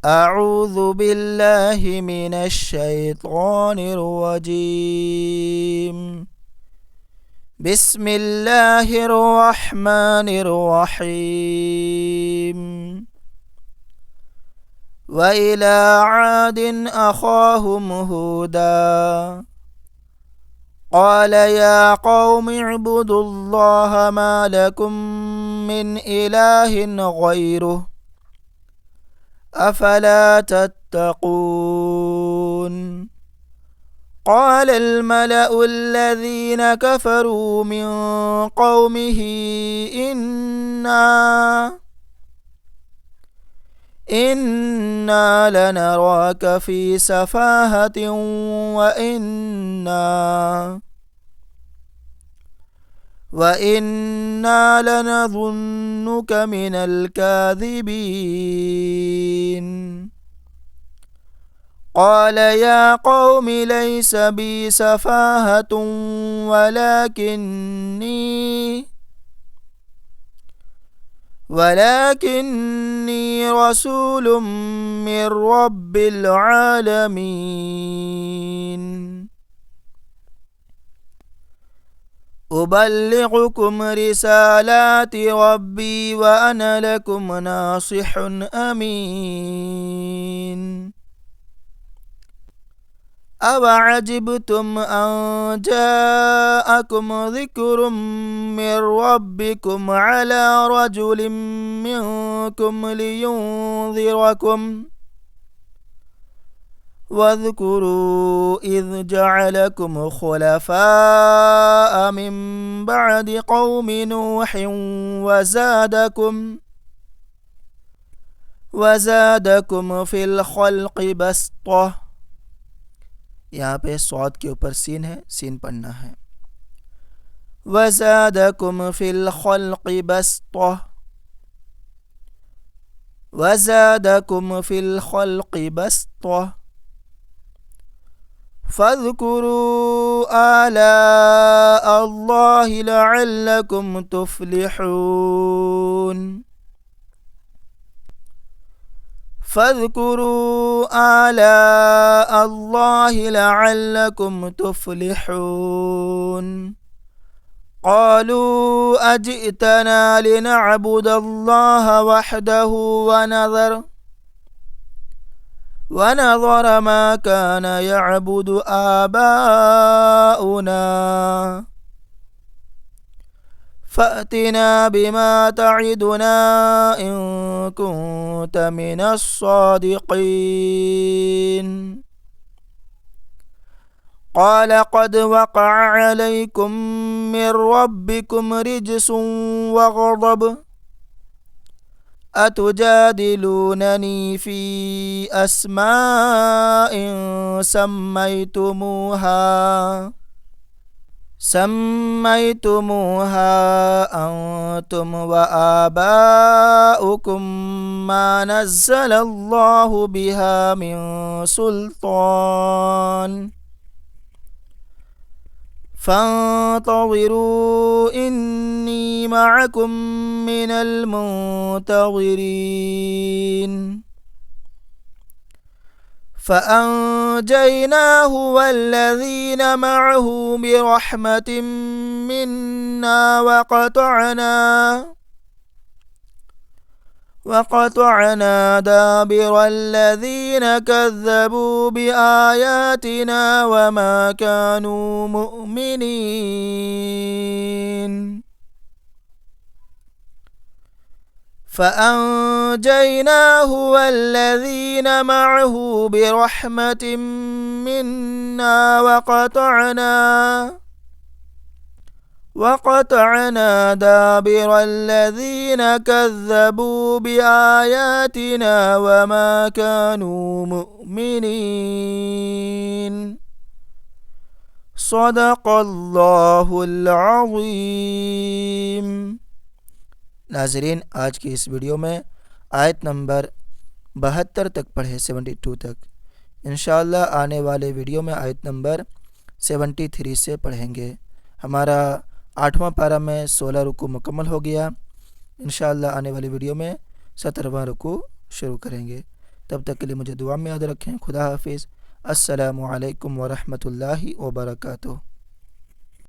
أعوذ بالله من الشيطان الرجيم بسم الله الرحمن الرحيم وإلى عاد أخاهم هودا قال يا قوم اعبدوا الله ما لكم من إله غيره أفلا تتقون قال الملأ الذين كفروا من قومه إنا لنراك في سفاهة وإنا لنظنك من الكاذبين قال يا قوم ليس بي سفاهة ولكني رسول من رب العالمين أبلغكم رسالات ربي وأنا لكم ناصح أمين أوعجبتم أن جاءكم ذكر من ربكم على رجل منكم لينذركم واذكروا إذ جعلكم خلفاء من بعد قوم نوح وزادكم في الخلق बस्ता। यहाँ पे सौद के ऊपर सीन है, सीन पढ़ना है। वज़ादकुम फिल खल्क़ि बस्ता, वज़ादकुम फिल खल्क़ि बस्ता फ़ज़्कुरू आलाअ अल्लाहि लअल्लकुम तुफ़्लिहून फ़ज़्कुरू आलाअ अल्लाहि लअल्लकुम तुफ़्लिहून क़ालू अजि'तना लिनअबुदल्लाह वहदहु ونظر ما كان يعبد آباؤنا فأتنا بما تعدنا إن كنت من الصادقين قال قد وقع عليكم من ربكم رجس وغضب أتجادلونني في أسماء سميتموها أنتم وآباؤكم ما نزل الله بها من سلطان فانتظروا إني معكم من المنتظرين فأنجيناه والذين معه برحمة منا وقطعنا دابر الذين كذبوا بآياتنا وما كانوا مؤمنين فأنجيناه والذين معه برحمة منا وقطعنا دابر الذين كذبوا بآياتنا وما كانوا مؤمنين صدق الله العظيम। नाजरीन, आज की इस वीडियो में आयत नंबर 72 तक पढ़े, 72 तक। इंशाअल्लाह आने वाले वीडियो में आयत नंबर 73 से पढ़ेंगे। हमारा 8वां पारा में 16 रुकू मुकम्मल हो गया। इंशाअल्लाह आने वाली वीडियो में 17वां रुकू शुरू करेंगे। तब तक के लिए मुझे दुआ में याद रखें। खुदा हाफिज़। अस्सलामु अलैकुम व रहमतुल्लाहि व बरकातुहू।